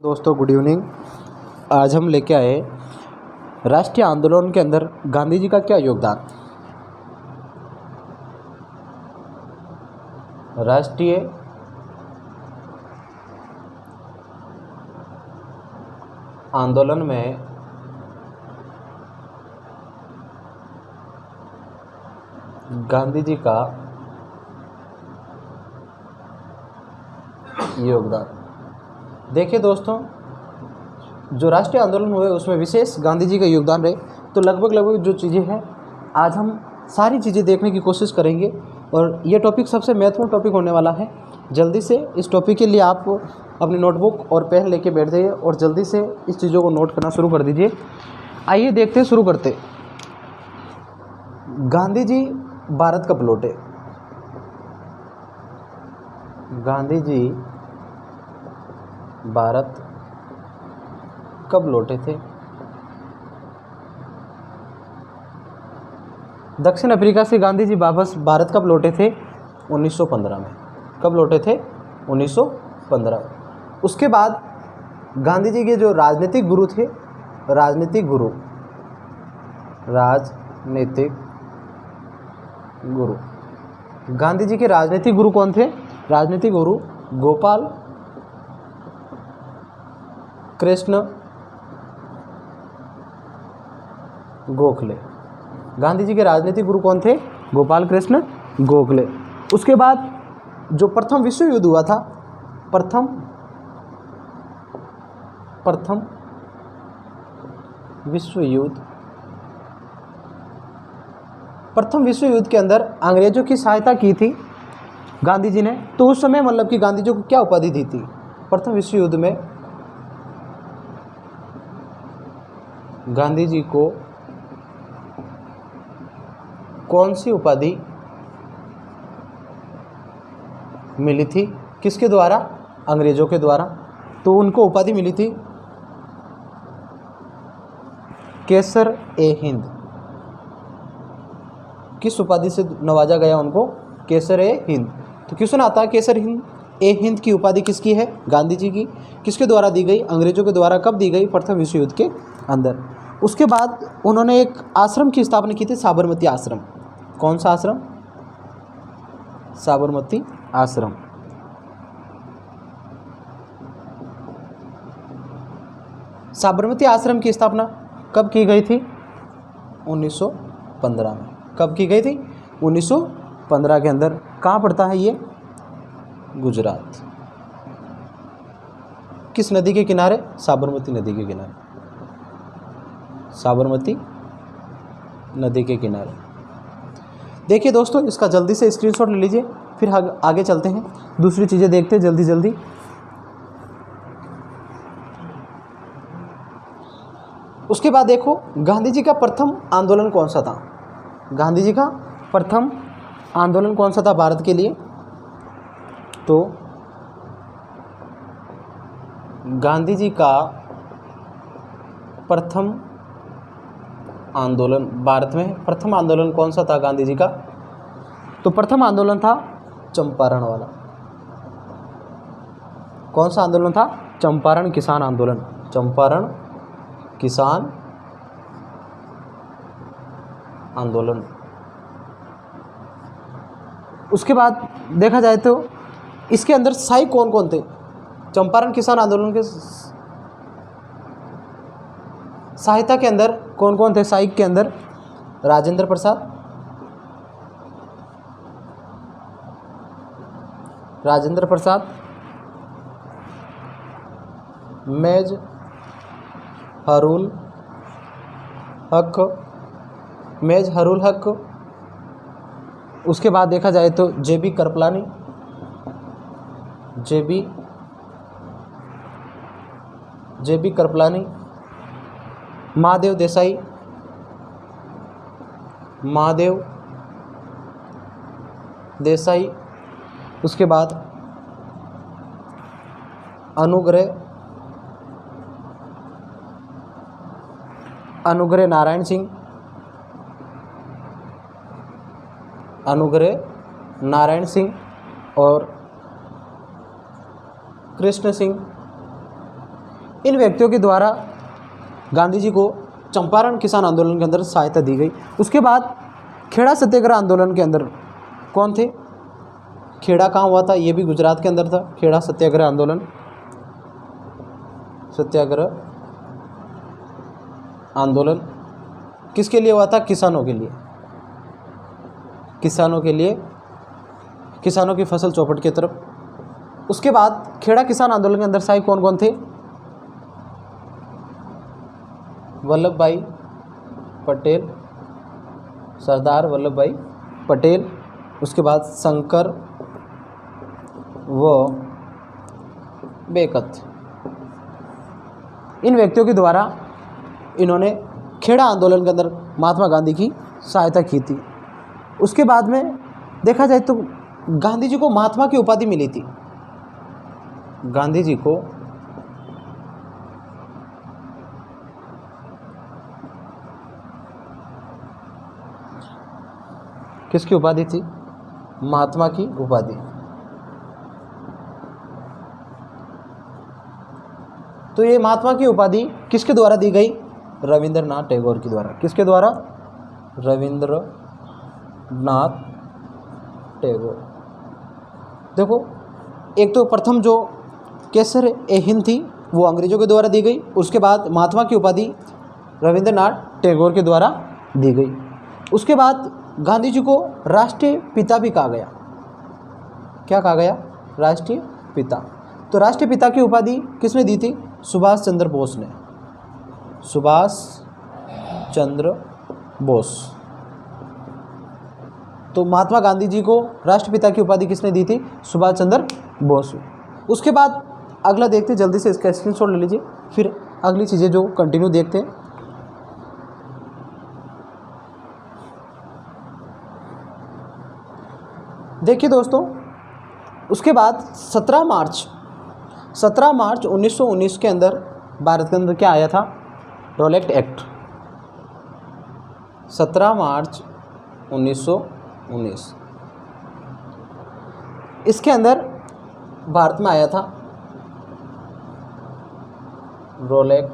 दोस्तों good evening. आज हम लेके आए राष्ट्रीय आंदोलन के अंदर गांधी जी का क्या योगदान। राष्ट्रीय आंदोलन में गांधी जी का योगदान। देखिए दोस्तों, जो राष्ट्रीय आंदोलन हुए उसमें विशेष गांधी जी का योगदान रहे। तो लगभग जो चीज़ें हैं आज हम सारी चीज़ें देखने की कोशिश करेंगे और ये टॉपिक सबसे महत्वपूर्ण टॉपिक होने वाला है। जल्दी से इस टॉपिक के लिए आप अपनी नोटबुक और पेन लेके बैठ जाइए और जल्दी से इस चीज़ों को नोट करना शुरू कर दीजिए। आइए देखते शुरू करते। गांधी जी भारत कब लौटे। गांधी जी भारत कब लौटे थे। दक्षिण अफ्रीका से गांधी जी वापस भारत कब लौटे थे। 1915 में। कब लौटे थे। 1915। उसके बाद गांधी जी के जो राजनीतिक गुरु थे, राजनीतिक गुरु गांधी जी के राजनीतिक गुरु कौन थे। राजनीतिक गुरु गोपाल कृष्ण गोखले। गांधी जी के राजनीतिक गुरु कौन थे। गोपाल कृष्ण गोखले। उसके बाद जो प्रथम विश्व युद्ध हुआ था, प्रथम विश्व युद्ध के अंदर अंग्रेजों की सहायता की थी गांधी जी ने। तो उस समय मतलब कि गांधी जी को क्या उपाधि दी थी। प्रथम विश्व युद्ध में गांधी जी को कौन सी उपाधि मिली थी। किसके द्वारा। अंग्रेजों के द्वारा। तो उनको उपाधि मिली थी केसर ए हिंद। किस उपाधि से नवाजा गया उनको। केसर ए हिंद। तो क्वेश्चन आता है केसर ए हिंद की उपाधि किसकी है। गांधी जी की। किसके द्वारा दी गई। अंग्रेजों के द्वारा। कब दी गई। प्रथम विश्व युद्ध के अंदर। उसके बाद उन्होंने एक आश्रम की स्थापना की थी, साबरमती आश्रम। कौन सा आश्रम। साबरमती आश्रम। साबरमती आश्रम की स्थापना कब की गई थी। 1915 में। कब की गई थी। 1915 के अंदर। कहाँ पड़ता है ये। गुजरात। किस नदी के किनारे। साबरमती नदी के किनारे। साबरमती नदी के किनारे। देखिए दोस्तों, इसका जल्दी से स्क्रीनशॉट ले लीजिए, फिर आगे चलते हैं, दूसरी चीज़ें देखते हैं जल्दी। उसके बाद देखो गांधी जी का प्रथम आंदोलन कौन सा था। गांधी जी का प्रथम आंदोलन कौन सा था भारत के लिए। तो गांधी जी का प्रथम आंदोलन भारत में प्रथम आंदोलन कौन सा था गांधी जी का। तो प्रथम आंदोलन था चंपारण वाला। कौन सा आंदोलन था। चंपारण किसान आंदोलन। चंपारण किसान आंदोलन। उसके बाद देखा जाए तो इसके अंदर सहायक कौन कौन थे। चंपारण किसान आंदोलन के सहायता के अंदर कौन कौन थे। सहायक के अंदर राजेंद्र प्रसाद, मेज हरुल हक। उसके बाद देखा जाए तो जेबी कृपलानी, महादेव देसाई। उसके बाद अनुग्रह नारायण सिंह और कृष्ण सिंह इन व्यक्तियों के द्वारा गांधी जी को चंपारण किसान आंदोलन के अंदर सहायता दी गई। उसके बाद खेड़ा सत्याग्रह आंदोलन के अंदर कौन थे? खेड़ा कहाँ हुआ था? ये भी गुजरात के अंदर था। खेड़ा सत्याग्रह आंदोलन, सत्याग्रह आंदोलन किसके लिए हुआ था? किसानों के लिए, किसानों के लिए, किसानों की फसल चौपट की तरफ। उसके बाद खेड़ा किसान आंदोलन के अंदर शाही कौन कौन थे? वल्लभ भाई पटेल, सरदार वल्लभ भाई पटेल। उसके बाद शंकर व बेकत। इन व्यक्तियों के द्वारा इन्होंने खेड़ा आंदोलन के अंदर महात्मा गांधी की सहायता की थी। उसके बाद में देखा जाए तो गांधी जी को महात्मा की उपाधि मिली थी। गांधी जी को किसकी उपाधि थी? महात्मा की उपाधि। तो ये महात्मा की उपाधि किसके द्वारा दी गई? रविंद्रनाथ टैगोर के द्वारा। किसके द्वारा? रविंद्रनाथ टैगोर। देखो, एक तो प्रथम जो केसर ए हिंद थी वो अंग्रेजों के द्वारा दी गई। उसके बाद महात्मा की उपाधि रविंद्रनाथ टैगोर के द्वारा दी गई। उसके बाद गांधी जी को राष्ट्रीय पिता भी कहा गया। क्या कहा गया? राष्ट्रीय पिता। तो राष्ट्रीय पिता की उपाधि किसने दी थी? सुभाष चंद्र बोस ने। सुभाष चंद्र बोस। तो महात्मा गांधी जी को राष्ट्रपिता की उपाधि किसने दी थी? सुभाष चंद्र बोस। उसके बाद अगला देखते, जल्दी से इसका स्क्रीनशॉट ले लीजिए, फिर अगली चीज़ें जो कंटिन्यू देखते हैं। देखिए दोस्तों, उसके बाद 17 मार्च 1919 के अंदर भारत के अंदर क्या आया था? Roulette act. 17 मार्च 1919 इसके अंदर भारत में आया था रोलेट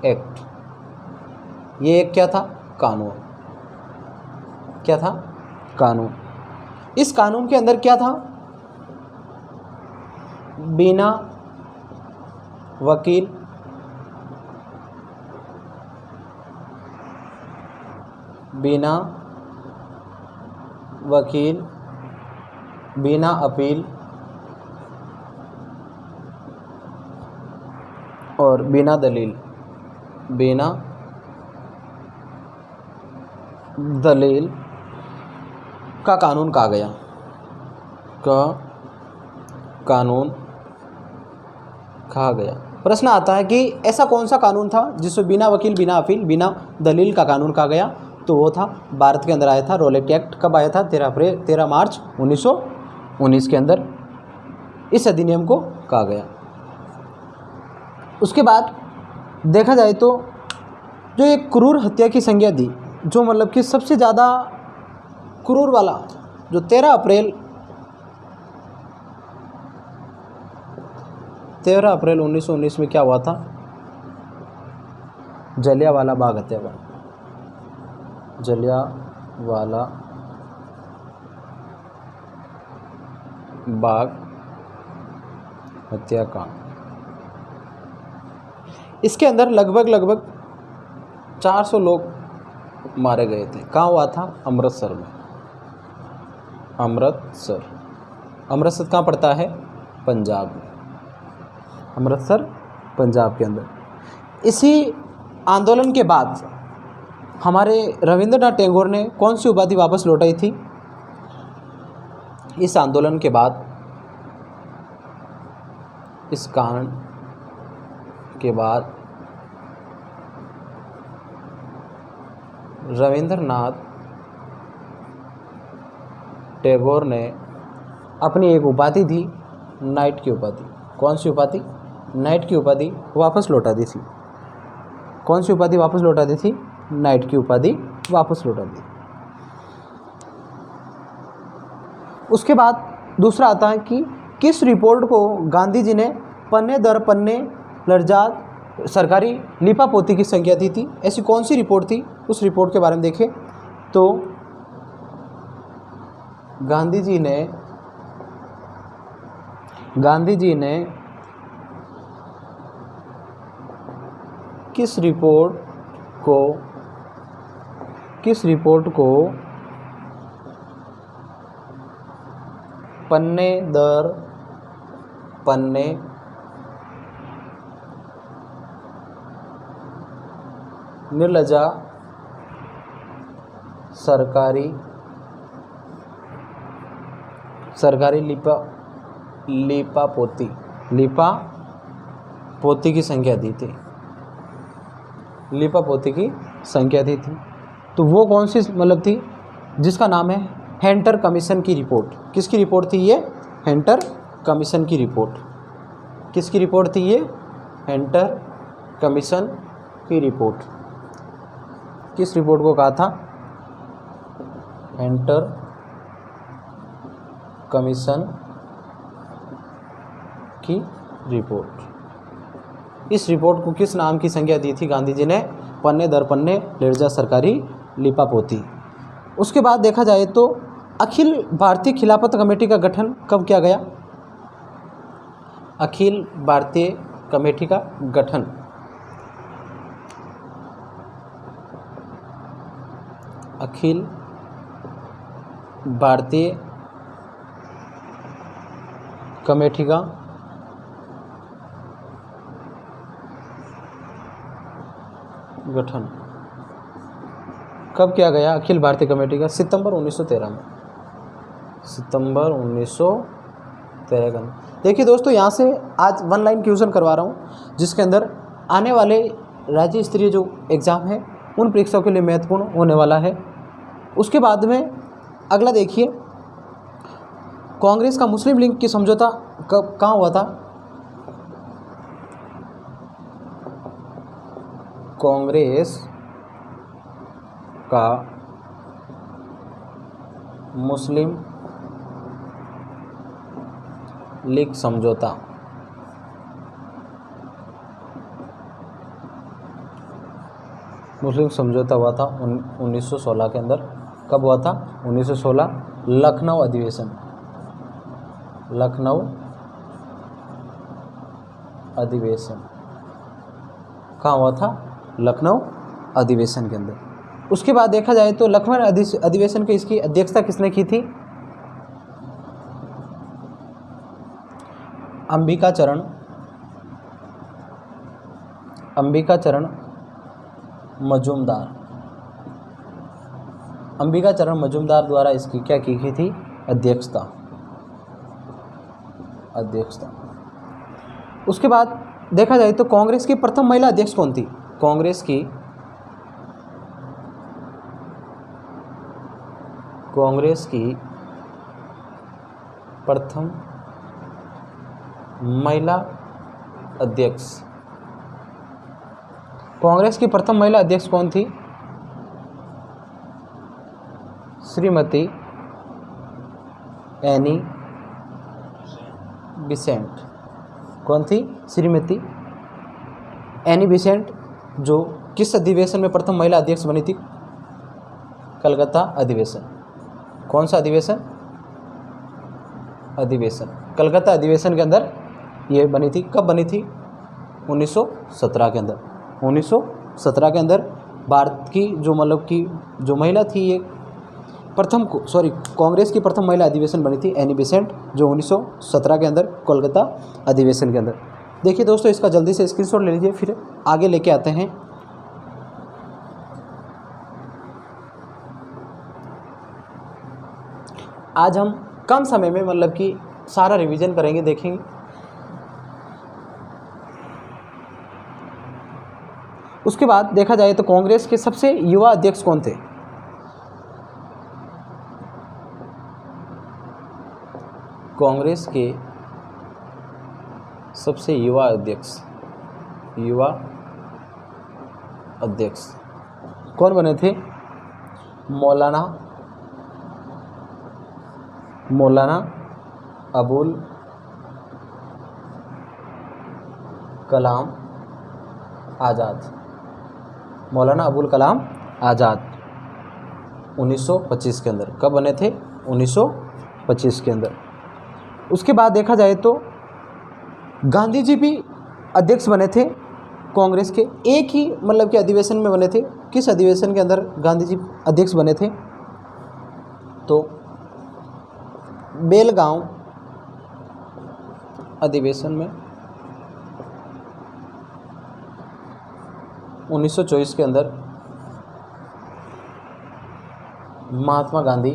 एक्ट। ये एक क्या था? कानून। क्या था? कानून। इस कानून के अंदर क्या था? बिना वकील, बिना अपील और बिना दलील का कानून कहा गया। प्रश्न आता है कि ऐसा कौन सा कानून था जिसमें बिना वकील, बिना अपील, बिना दलील का कानून कहा गया? तो वो था, भारत के अंदर आया था रोलेट एक्ट। कब आया था? 13 मार्च 1919 के अंदर इस अधिनियम को कहा गया। उसके बाद देखा जाए तो जो एक क्रूर हत्या की संज्ञा दी, जो मतलब कि सबसे ज़्यादा क्रूर वाला, जो 13 अप्रैल 1919 में क्या हुआ था? जलियांवाला बाग हत्याकांड। जलियांवाला बाग हत्याकांड। इसके अंदर लगभग 400 लोग मारे गए थे। कहाँ हुआ था? अमृतसर में। अमृतसर कहाँ पड़ता है? पंजाब में। अमृतसर पंजाब के अंदर। इसी आंदोलन के बाद हमारे रविंद्रनाथ टैगोर ने कौन सी उपाधि वापस लौटाई थी? इस आंदोलन के बाद, इस कांड के बाद रविंद्रनाथ टैगोर ने अपनी एक उपाधि थी, नाइट की उपाधि। कौन सी उपाधि? नाइट की उपाधि वापस लौटा दी थी। कौन सी उपाधि वापस लौटा दी थी? नाइट की उपाधि वापस लौटा दी। उसके बाद दूसरा आता है कि किस रिपोर्ट को गांधी जी ने पन्ने दर पन्ने लर्जात सरकारी लिपापोती की संख्या दी थी? ऐसी कौन सी रिपोर्ट थी, उस रिपोर्ट के बारे में देखें तो गांधी जी ने किस रिपोर्ट को पन्ने दर पन्ने निर्लजा सरकारी लिपापोती की संख्या दी थी, लिपापोती की संख्या दी थी? तो वो कौन सी मतलब थी, जिसका नाम है हंटर कमीशन की रिपोर्ट। किसकी रिपोर्ट थी ये? हंटर कमीशन की रिपोर्ट। किसकी रिपोर्ट थी ये? हंटर कमीशन की रिपोर्ट। किस रिपोर्ट को कहा था? हंटर कमीशन की रिपोर्ट। इस रिपोर्ट को किस नाम की संज्ञा दी थी गांधी जी ने? पन्ने दर पन्ने लर्जा सरकारी लिपापोती। उसके बाद देखा जाए तो अखिल भारतीय खिलाफत कमेटी का गठन कब किया गया? अखिल भारतीय कमेटी का गठन अखिल भारतीय कमेटी का गठन कब किया गया? अखिल भारतीय कमेटी का सितंबर 1913 में। सितंबर 1913 का। देखिए दोस्तों, यहाँ से आज वन लाइन क्वेश्चन करवा रहा हूँ, जिसके अंदर आने वाले राज्य स्तरीय जो एग्ज़ाम है उन परीक्षाओं के लिए महत्वपूर्ण होने वाला है। उसके बाद में अगला देखिए, कांग्रेस का मुस्लिम लीग की समझौता कब कहाँ हुआ था? कांग्रेस का मुस्लिम लीग समझौता हुआ था 1916 के अंदर। कब हुआ था? 1916 लखनऊ अधिवेशन। लखनऊ अधिवेशन कहाँ हुआ था? लखनऊ अधिवेशन के अंदर। उसके बाद देखा जाए तो लखनऊ अधिवेशन की इसकी अध्यक्षता किसने की थी? अंबिका चरण मजूमदार द्वारा इसकी क्या की थी? अध्यक्षता। उसके बाद देखा जाए तो कांग्रेस की प्रथम महिला अध्यक्ष कौन थी? कांग्रेस की प्रथम महिला अध्यक्ष। कांग्रेस की प्रथम महिला अध्यक्ष कौन थी? Shrimati Annie Besant. कौन थी? श्रीमती एनी बेसेंट, जो किस अधिवेशन में प्रथम महिला अध्यक्ष बनी थी? कलकत्ता अधिवेशन। कौन सा अधिवेशन? कलकत्ता अधिवेशन के अंदर ये बनी थी। कब बनी थी? 1917 के अंदर। 1917 के अंदर भारत की जो महिला थी, ये कांग्रेस की प्रथम महिला अधिवेशन बनी थी एनी बेसेंट, जो 1917 के अंदर कोलकाता अधिवेशन के अंदर। देखिए दोस्तों, इसका जल्दी से स्क्रीनशॉट ले लीजिए, फिर आगे लेके आते हैं। आज हम कम समय में सारा रिवीजन करेंगे, देखेंगे। उसके बाद देखा जाए तो कांग्रेस के सबसे युवा अध्यक्ष कौन थे? कांग्रेस के सबसे युवा अध्यक्ष कौन बने थे? मौलाना अबुल कलाम आज़ाद, मौलाना अबुल कलाम आज़ाद 1925 के अंदर। कब बने थे? 1925 के अंदर। उसके बाद देखा जाए तो गांधी जी भी अध्यक्ष बने थे कांग्रेस के, एक ही मतलब कि अधिवेशन में बने थे। किस अधिवेशन के अंदर गांधी जी अध्यक्ष बने थे? तो बेलगांव अधिवेशन में 1924 के अंदर महात्मा गांधी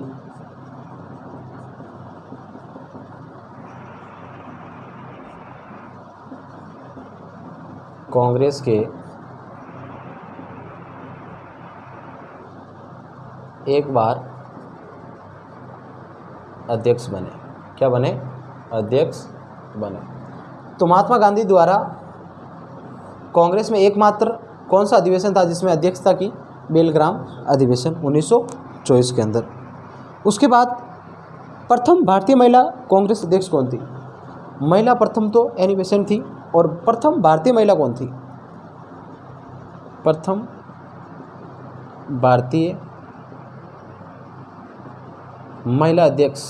कांग्रेस के एक बार अध्यक्ष बने। क्या बने? अध्यक्ष बने। तो महात्मा गांधी द्वारा कांग्रेस में एकमात्र कौन सा अधिवेशन था जिसमें अध्यक्षता की? बेलग्राम अधिवेशन 1924 के अंदर। उसके बाद प्रथम भारतीय महिला कांग्रेस अध्यक्ष कौन थी? महिला प्रथम तो एनी बेसेंट थी, और प्रथम भारतीय महिला कौन थी? प्रथम भारतीय महिला अध्यक्ष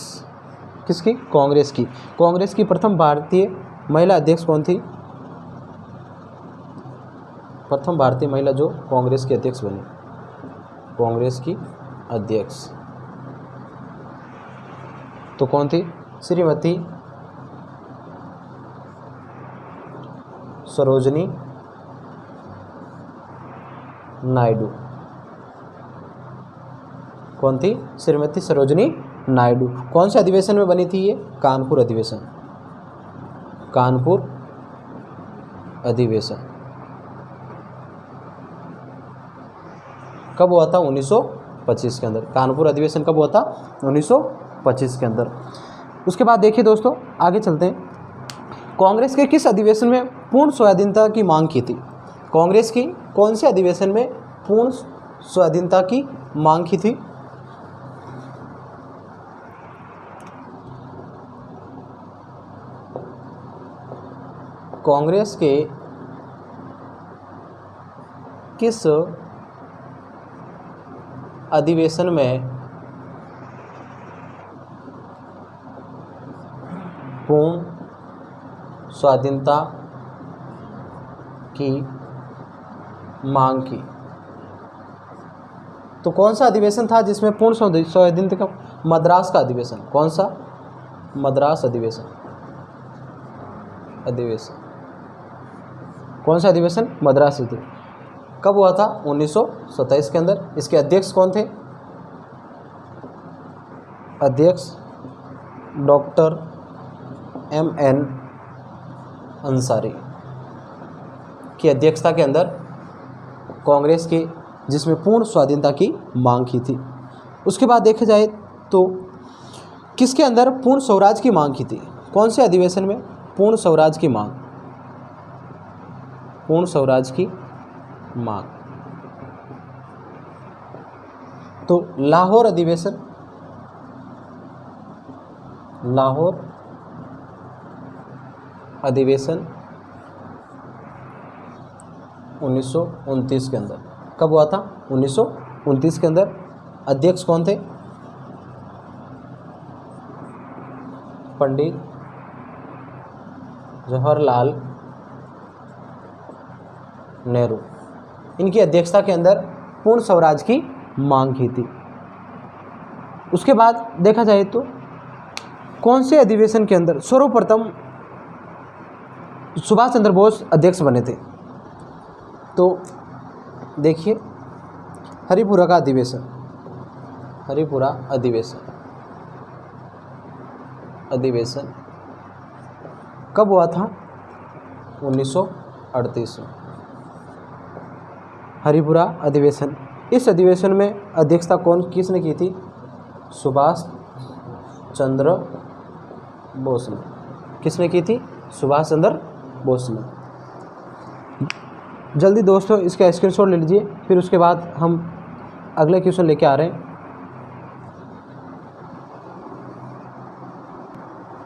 किसकी? कांग्रेस की। कांग्रेस की प्रथम भारतीय महिला अध्यक्ष कौन थी? प्रथम भारतीय महिला जो कांग्रेस की अध्यक्ष बनी, कांग्रेस की अध्यक्ष तो कौन थी? श्रीमती सरोजनी नायडू। कौन थी? श्रीमती सरोजनी नायडू। कौन से अधिवेशन में बनी थी ये? कानपुर अधिवेशन। कानपुर अधिवेशन कब हुआ था? 1925 के अंदर। कानपुर अधिवेशन कब हुआ था? 1925 के अंदर। उसके बाद देखिए दोस्तों, आगे चलते हैं। कांग्रेस के किस अधिवेशन में पूर्ण स्वाधीनता की मांग की थी? कांग्रेस की कौन से अधिवेशन में पूर्ण स्वाधीनता की मांग की थी? कांग्रेस के किस अधिवेशन में पूर्ण स्वाधीनता की मांग की? तो कौन सा अधिवेशन था जिसमें पूर्ण स्वाधीनता का? मद्रास का अधिवेशन। कौन सा? मद्रास अधिवेशन। कौन सा अधिवेशन? मद्रास अधिवेशन। कब हुआ था? 1927 के अंदर। इसके अध्यक्ष कौन थे? अध्यक्ष डॉक्टर M.N. अंसारी की अध्यक्षता के अंदर कांग्रेस की, जिसमें पूर्ण स्वाधीनता की मांग की थी। उसके बाद देखा जाए तो किसके अंदर पूर्ण स्वराज की मांग की थी? कौन से अधिवेशन में पूर्ण स्वराज की मांग? पूर्ण स्वराज की मांग तो लाहौर अधिवेशन। लाहौर अधिवेशन 1929 के अंदर। कब हुआ था? 1929 के अंदर। अध्यक्ष कौन थे? पंडित जवाहरलाल नेहरू। इनकी अध्यक्षता के अंदर पूर्ण स्वराज की मांग की थी। उसके बाद देखा जाए तो कौन से अधिवेशन के अंदर सर्वप्रथम सुभाष चंद्र बोस अध्यक्ष बने थे? तो देखिए, हरिपुरा का अधिवेशन। हरिपुरा अधिवेशन कब हुआ था? 1938 में। हरिपुरा अधिवेशन। इस अधिवेशन में अध्यक्षता किसने की थी? सुभाष चंद्र बोस ने। किसने की थी? सुभाष चंद्र बोस ने। जल्दी दोस्तों इसका स्क्रीनशॉट ले लीजिए, फिर उसके बाद हम अगले क्वेश्चन लेके आ रहे हैं।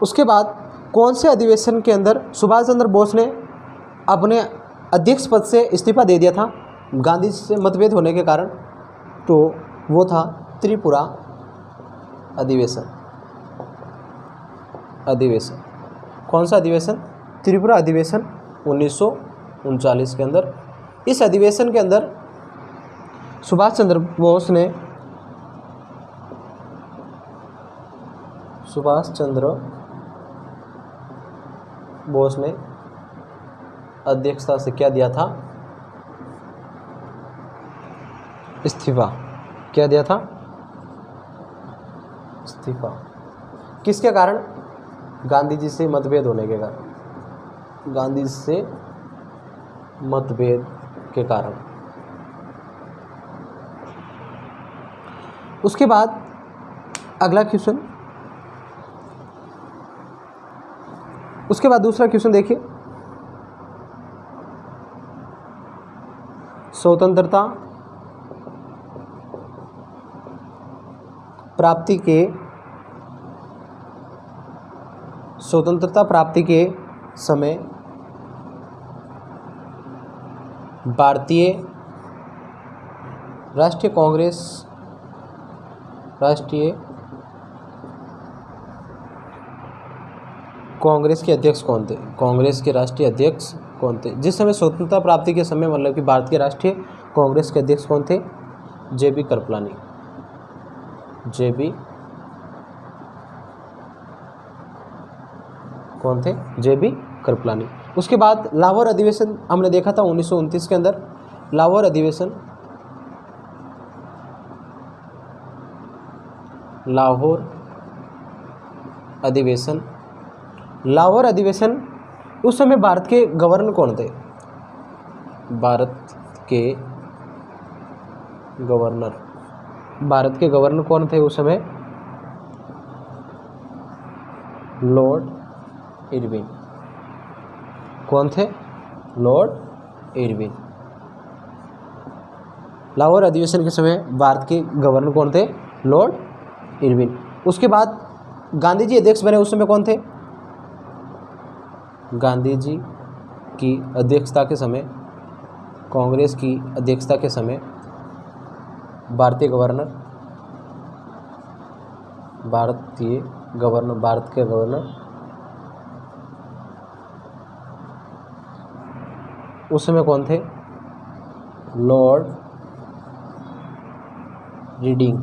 उसके बाद कौन से अधिवेशन के अंदर सुभाष चंद्र बोस ने अपने अध्यक्ष पद से इस्तीफा दे दिया था गांधी जी से मतभेद होने के कारण? तो वो था त्रिपुरा अधिवेशन। कौन सा अधिवेशन? त्रिपुरा अधिवेशन 1939 के अंदर। इस अधिवेशन के अंदर सुभाष चंद्र बोस ने अध्यक्षता से क्या दिया था? इस्तीफा। क्या दिया था? इस्तीफा। किसके कारण? गांधी जी से मतभेद होने के कारण। गांधी जी से मतभेद के कारण। उसके बाद अगला क्वेश्चन, उसके बाद दूसरा क्वेश्चन देखिए, स्वतंत्रता प्राप्ति के समय भारतीय राष्ट्रीय कांग्रेस के अध्यक्ष कौन थे? कांग्रेस के राष्ट्रीय अध्यक्ष कौन थे जिस समय स्वतंत्रता प्राप्ति के समय? मतलब कि भारतीय राष्ट्रीय कांग्रेस के अध्यक्ष कौन थे? जेबी कृपलानी। कौन थे? जेबी कृपलानी। उसके बाद लाहौर अधिवेशन हमने देखा था 1929 के अंदर। लाहौर अधिवेशन उस समय भारत के गवर्नर कौन थे? भारत के गवर्नर कौन थे उस समय? Lord Irwin. कौन थे? Lord Irwin. लाहौर अधिवेशन के समय भारत के गवर्नर कौन थे? Lord Irwin. उसके बाद गांधी जी अध्यक्ष बने उस समय कौन थे? गांधी जी की अध्यक्षता के समय, कांग्रेस की अध्यक्षता के समय भारत के गवर्नर उस समय कौन थे? Lord reading.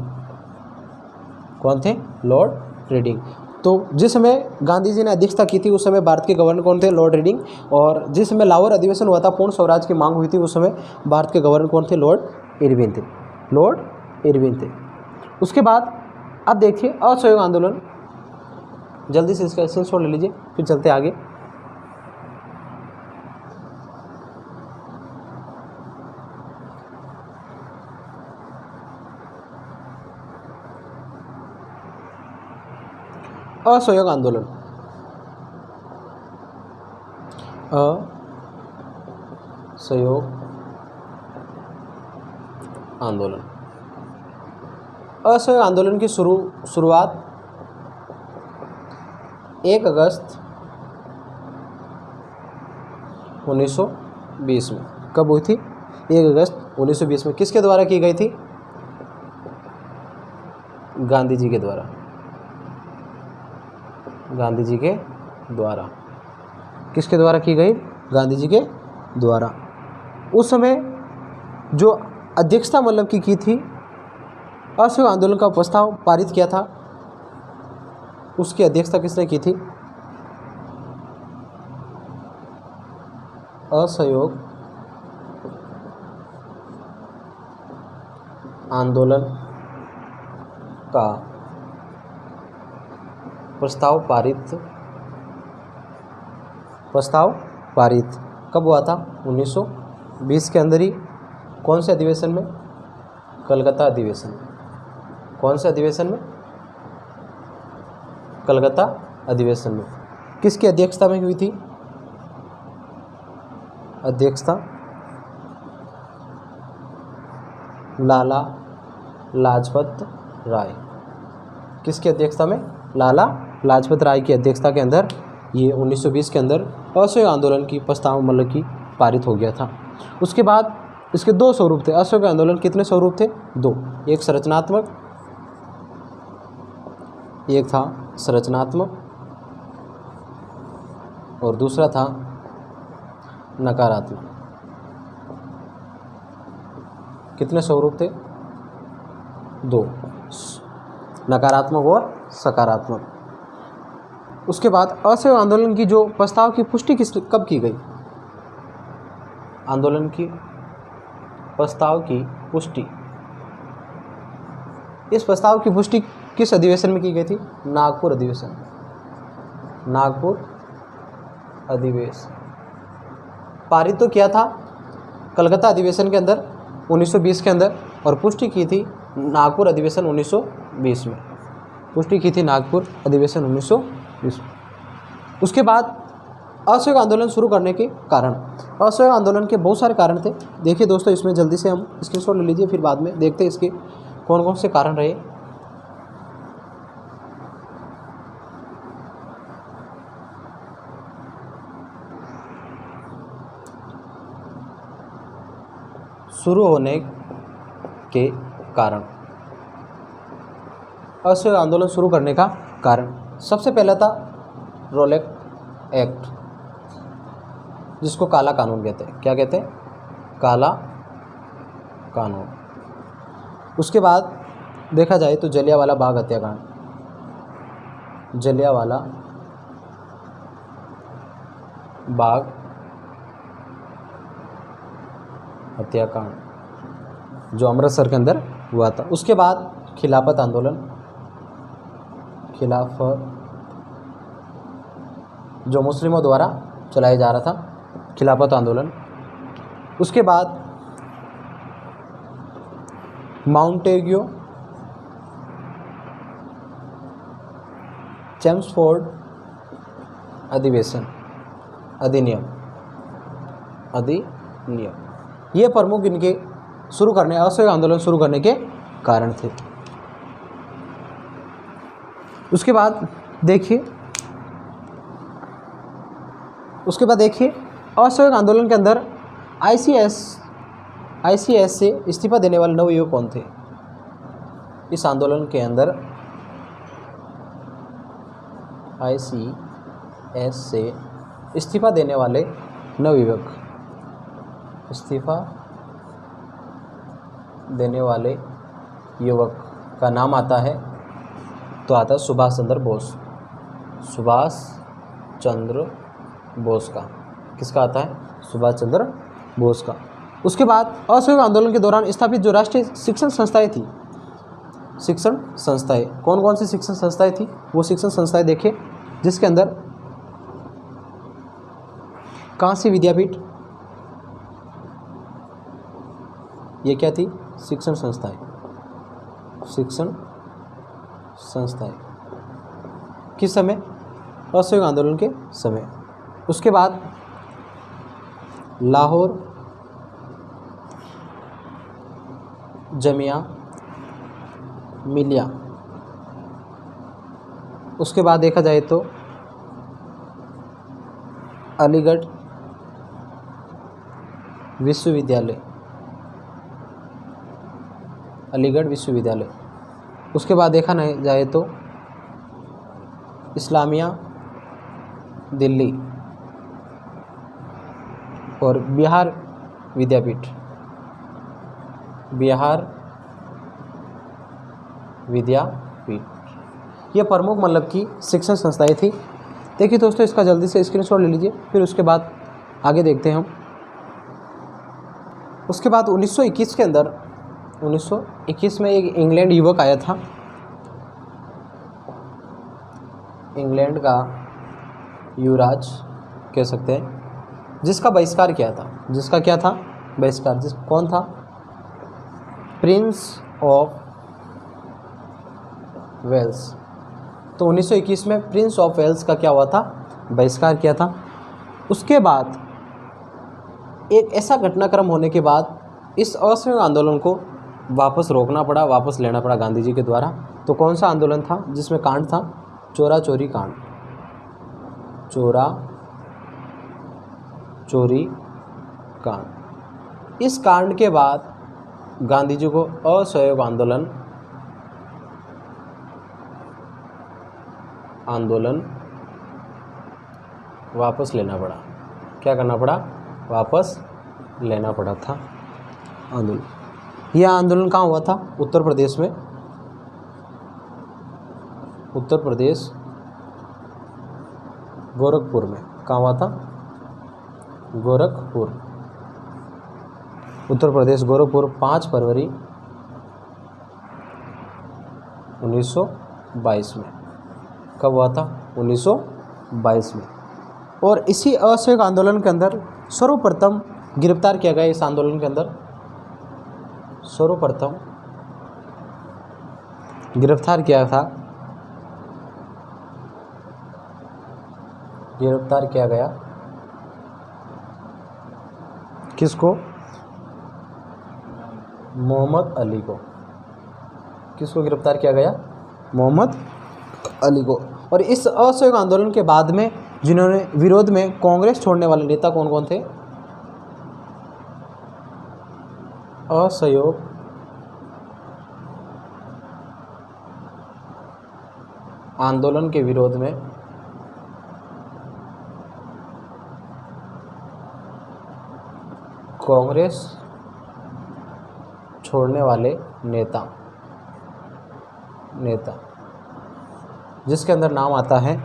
कौन थे? Lord reading. तो जिस समय गांधी जी ने अध्यक्षता की थी उस समय भारत के गवर्नर कौन थे? Lord reading. और जिस समय लाहौर अधिवेशन हुआ था, पूर्ण स्वराज की मांग हुई थी, उस समय भारत के गवर्नर कौन थे? लॉर्ड इरविन थे। उसके बाद अब देखिए असहयोग आंदोलन, जल्दी से इसका स्क्रीनशॉट ले लीजिए, फिर चलते आगे। असहयोग आंदोलन। असहयोग आंदोलन की शुरुआत 1 अगस्त 1920 में कब हुई थी? 1 अगस्त 1920 में। किसके द्वारा की गई थी? गांधी जी के द्वारा। किसके द्वारा की गई? गांधी जी के द्वारा। उस समय जो अध्यक्षता मतलब की थी, असहयोग आंदोलन का प्रस्ताव पारित किया था, उसकी अध्यक्षता किसने की थी? असहयोग आंदोलन का प्रस्ताव पारित कब हुआ था? 1920 के अंदर ही। कौन से अधिवेशन में? कलकत्ता अधिवेशन। कौन से अधिवेशन में? कलकत्ता अधिवेशन में। किसकी अध्यक्षता में हुई थी? अध्यक्षता लाला लाजपत राय। किसकी अध्यक्षता में? लाला लाजपत राय की अध्यक्षता के अंदर ये 1920 के अंदर असहयोग आंदोलन की प्रस्ताव मतलब कि पारित हो गया था। उसके बाद इसके दो स्वरूप थे। असहयोग आंदोलन कितने स्वरूप थे? दो। एक संरचनात्मक, एक था संरचनात्मक और दूसरा था नकारात्मक। कितने स्वरूप थे? दो, नकारात्मक और सकारात्मक। उसके बाद असहयोग आंदोलन की जो प्रस्ताव की पुष्टि कब की गई? आंदोलन की प्रस्ताव की पुष्टि, इस प्रस्ताव की पुष्टि किस अधिवेशन में की गई थी? नागपुर अधिवेशन। नागपुर अधिवेशन। पारित तो किया था कलकत्ता अधिवेशन के अंदर 1920 के अंदर, और पुष्टि की थी नागपुर अधिवेशन 1920 में। पुष्टि की थी नागपुर अधिवेशन 1920 में। उसके बाद असहयोग आंदोलन शुरू करने के कारण, असहयोग आंदोलन के बहुत सारे कारण थे। देखिए दोस्तों, इसमें जल्दी से हम स्क्रीनशॉट ले लीजिए, फिर बाद में देखते हैं इसके कौन कौन से कारण रहे। शुरू होने के कारण, असहयोग आंदोलन शुरू करने का कारण, सबसे पहला था रॉलेट एक्ट, जिसको काला कानून कहते हैं। क्या कहते हैं? काला कानून। उसके बाद देखा जाए तो जलियांवाला बाग हत्याकांड, जलियांवाला बाग हत्याकांड जो अमृतसर के अंदर हुआ था। उसके बाद खिलाफत आंदोलन, खिलाफत जो मुस्लिमों द्वारा चलाया जा रहा था, खिलाफत आंदोलन। उसके बाद माउंटेग्यू चेम्सफोर्ड अधिवेशन, अधिनियम, ये प्रमुख इनके शुरू करने, असहयोग आंदोलन शुरू करने के कारण थे। उसके बाद देखिए असहयोग आंदोलन के अंदर आईसीएस से इस्तीफा देने वाले नवयुवक कौन थे? इस आंदोलन के अंदर आईसीएस से इस्तीफा देने वाले नवयुवक, इस्तीफा देने वाले युवक का नाम आता है, तो आता है सुभाष चंद्र बोस। सुभाष चंद्र बोस का, किसका आता है? सुभाष चंद्र बोस का। उसके बाद असहयोग आंदोलन के दौरान स्थापित जो राष्ट्रीय शिक्षण संस्थाएं थी, शिक्षण संस्थाएं, कौन कौन सी शिक्षण संस्थाएं थी? वो शिक्षण संस्थाएं देखिए, जिसके अंदर काशी विद्यापीठ, ये क्या थी? शिक्षण संस्थाएं, शिक्षण संस्थाएं। किस समय? असहयोग आंदोलन के समय। उसके बाद लाहौर जमिया मिलिया। उसके बाद देखा जाए तो अलीगढ़ विश्वविद्यालय, अलीगढ़ विश्वविद्यालय। उसके बाद देखा नहीं जाए तो इस्लामिया दिल्ली और बिहार विद्यापीठ, बिहार विद्यापीठ। ये प्रमुख मतलब की शिक्षण संस्थाएं थी। देखिए दोस्तों, इसका जल्दी से स्क्रीनशॉट ले लीजिए, फिर उसके बाद आगे देखते हैं हम। उसके बाद 1921 के अंदर, 1921 में एक इंग्लैंड युवक आया था, इंग्लैंड का युवराज कह सकते हैं, जिसका बहिष्कार किया था। जिसका क्या था? बहिष्कार। कौन था? Prince of Wales. तो 1921 में प्रिंस ऑफ वेल्स का क्या हुआ था? बहिष्कार किया था। उसके बाद एक ऐसा घटनाक्रम होने के बाद इस असहयोग आंदोलन को वापस रोकना पड़ा, वापस लेना पड़ा गांधी जी के द्वारा। तो कौन सा आंदोलन था जिसमें कांड था? चोरा चोरी कांड, चोरा चोरी कांड। इस कांड के बाद गांधी जी को असहयोग आंदोलन वापस लेना पड़ा। क्या करना पड़ा? वापस लेना पड़ा था आंदोलन। यह आंदोलन कहाँ हुआ था? उत्तर प्रदेश में, उत्तर प्रदेश गोरखपुर में। कहाँ हुआ था? गोरखपुर, उत्तर प्रदेश गोरखपुर, 5 फरवरी 1922 में। कब हुआ था? 1922 में। और इसी असहयोग आंदोलन के अंदर सर्वप्रथम गिरफ्तार किया गया, इस आंदोलन के अंदर सर्वप्रथम गिरफ्तार किया गया किसको? मोहम्मद अली को। किसको गिरफ्तार किया गया? मोहम्मद अली को। और इस असहयोग आंदोलन के बाद में जिन्होंने विरोध में कांग्रेस छोड़ने वाले नेता कौन कौन थे? असहयोग आंदोलन के विरोध में कांग्रेस छोड़ने वाले नेता जिसके अंदर नाम आता है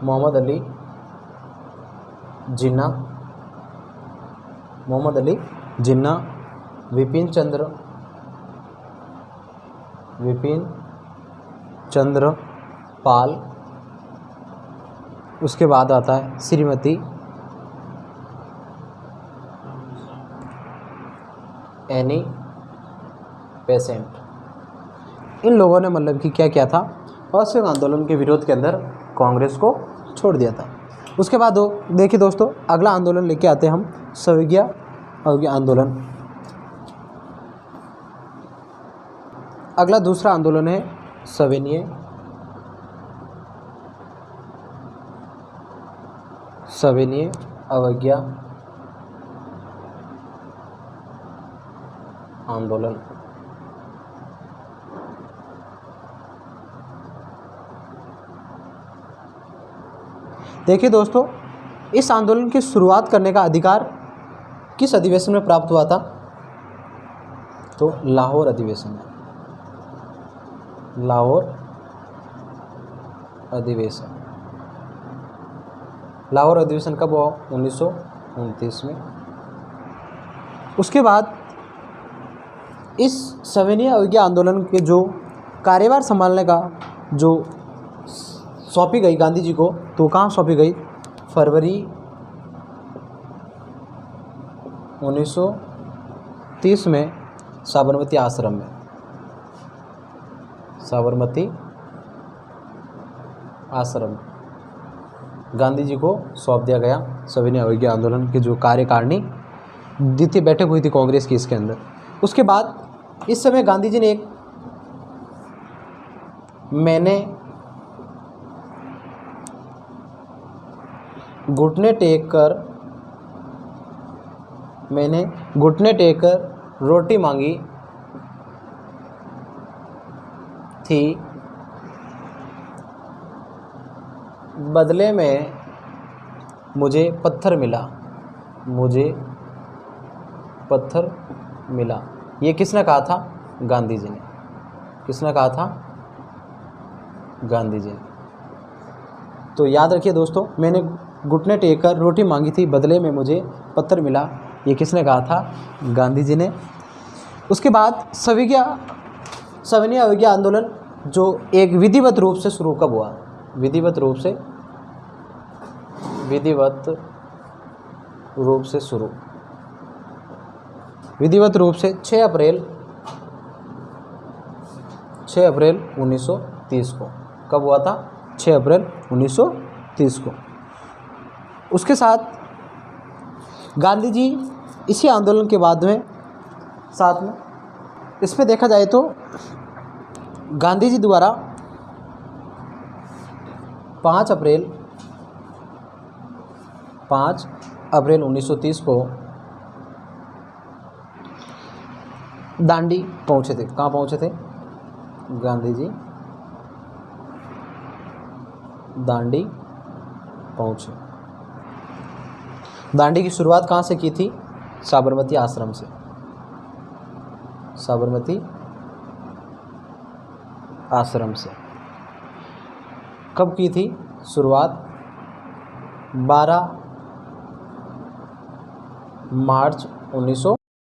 मोहम्मद अली जिन्ना, विपिन चंद्र पाल। उसके बाद आता है श्रीमती एनी बेसेंट। इन लोगों ने मतलब कि क्या किया था? असहयोग आंदोलन के विरोध के अंदर कांग्रेस को छोड़ दिया था। उसके बाद देखिए दोस्तों, अगला आंदोलन लेके आते हैं हम, सविज्ञा अवज्ञा आंदोलन। अगला दूसरा आंदोलन है सविनय अवज्ञा आंदोलन। देखिए दोस्तों, इस आंदोलन की शुरुआत करने का अधिकार किस अधिवेशन में प्राप्त हुआ था? तो लाहौर अधिवेशन में। लाहौर अधिवेशन कब हुआ? 1929 में। उसके बाद इस सविनय अवज्ञा आंदोलन के जो कार्यभार संभालने का जो सौंपी गई गांधी जी को, तो कहाँ सौंपी गई? फरवरी 1930 में साबरमती आश्रम में। साबरमती आश्रम गांधी जी को सौंप दिया गया सविनय अवज्ञा आंदोलन की जो कार्यकारिणी द्वितीय बैठक हुई थी कांग्रेस की इसके अंदर। उसके बाद इस समय गांधी जी ने एक मैंने घुटने टेक कर रोटी मांगी थी, बदले में मुझे पत्थर मिला। ये किसने कहा था? गांधी जी ने। किसने कहा था? गांधी जी ने। तो याद रखिए दोस्तों, मैंने घुटने टेक कर रोटी मांगी थी, बदले में मुझे पत्थर मिला। ये किसने कहा था? गांधी जी ने। उसके बाद सविनय अवज्ञा आंदोलन जो एक विधिवत रूप से शुरू कब हुआ? विधिवत रूप से 6 अप्रैल 1930 को। कब हुआ था? 6 अप्रैल 1930 को। उसके साथ गांधी जी इसी आंदोलन के बाद में साथ में इसमें देखा जाए तो गांधी जी द्वारा 5 अप्रैल 1930 को दांडी पहुंचे थे। कहाँ पहुंचे थे? गांधी जी दांडी पहुंचे। दांडी की शुरुआत कहाँ से की थी? साबरमती आश्रम से। साबरमती आश्रम से। कब की थी शुरुआत? 12 मार्च 1900